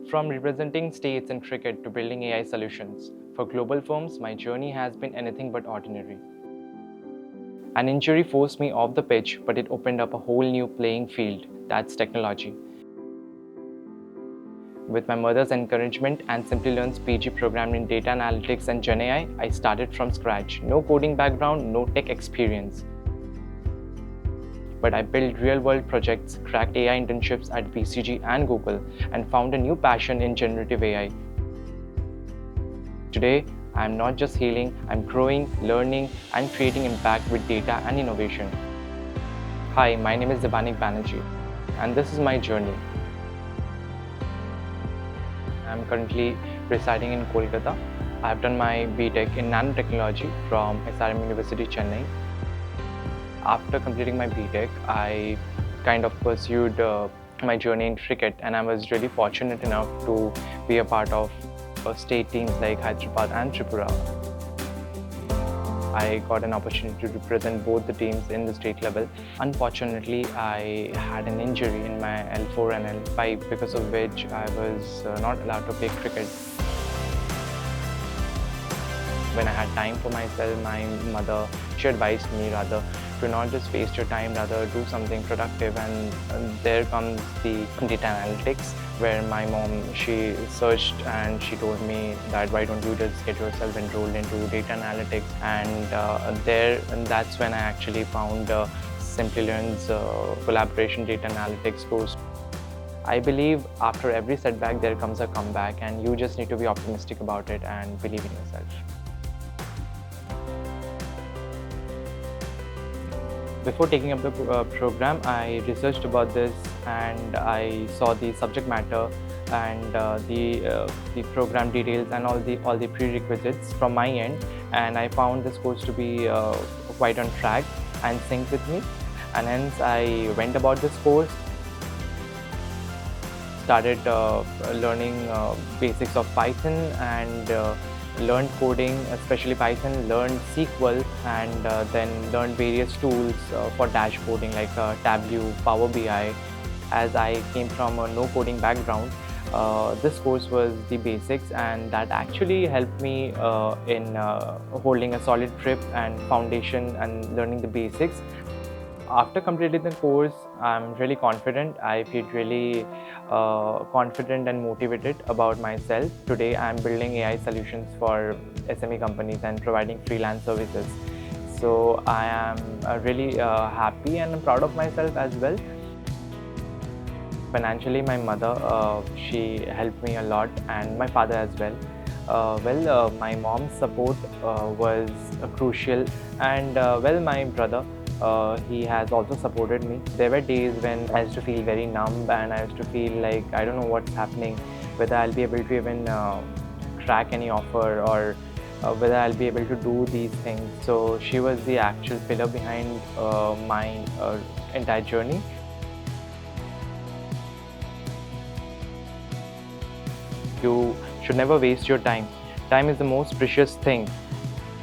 From representing states in cricket to building AI solutions, for global firms, my journey has been anything but ordinary. An injury forced me off the pitch, but it opened up a whole new playing field, that's technology. With my mother's encouragement and Simplilearn's PG program in data analytics and Gen AI, I started from scratch. No coding background, no tech experience. But I built real-world projects, cracked AI internships at BCG and Google, and found a new passion in generative AI. Today, I'm not just healing, I'm growing, learning, and creating impact with data and innovation. Hi, my name is Debanick Banerjee, and this is my journey. I'm currently residing in Kolkata. I've done my BTech in nanotechnology from SRM University, Chennai. After completing my BTech, I kind of pursued my journey in cricket, and I was really fortunate enough to be a part of state teams like Hyderabad and Tripura. I got an opportunity to represent both the teams in the state level. Unfortunately, I had an injury in my L4 and L5, because of which I was not allowed to play cricket. When I had time for myself, my mother, she advised me rather to not just waste your time, rather do something productive, and there comes the data analytics, where my mom, she searched and she told me that why don't you just get yourself enrolled into data analytics, and that's when I actually found Simplilearn's collaboration data analytics course. I believe after every setback there comes a comeback, and you just need to be optimistic about it and believe in yourself. Before taking up the program, I researched about this, and I saw the subject matter and the program details and all the prerequisites from my end, and I found this course to be quite on track and synced with me, and hence I went about this course, started learning basics of Python, and learned coding, especially Python, learned SQL, and then learned various tools for dashboarding like Tableau, Power BI. As I came from a no coding background, this course was the basics, and that actually helped me in holding a solid grip and foundation and learning the basics. After completing the course, I'm really confident. I feel really confident and motivated about myself. Today, I'm building AI solutions for SME companies and providing freelance services. So I am really happy and proud of myself as well. Financially, my mother, she helped me a lot, and my father as well. My mom's support was crucial, and my brother, he has also supported me. There were days when I used to feel very numb, and I used to feel like I don't know what's happening, whether I'll be able to even crack any offer, or whether I'll be able to do these things. So she was the actual pillar behind my entire journey. You should never waste your time. Time is the most precious thing.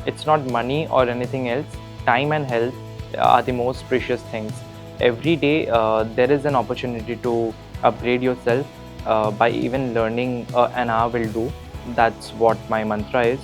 It's not money or anything else. Time and health are the most precious things. Every day there is an opportunity to upgrade yourself by even learning an hour will do. That's what my mantra is.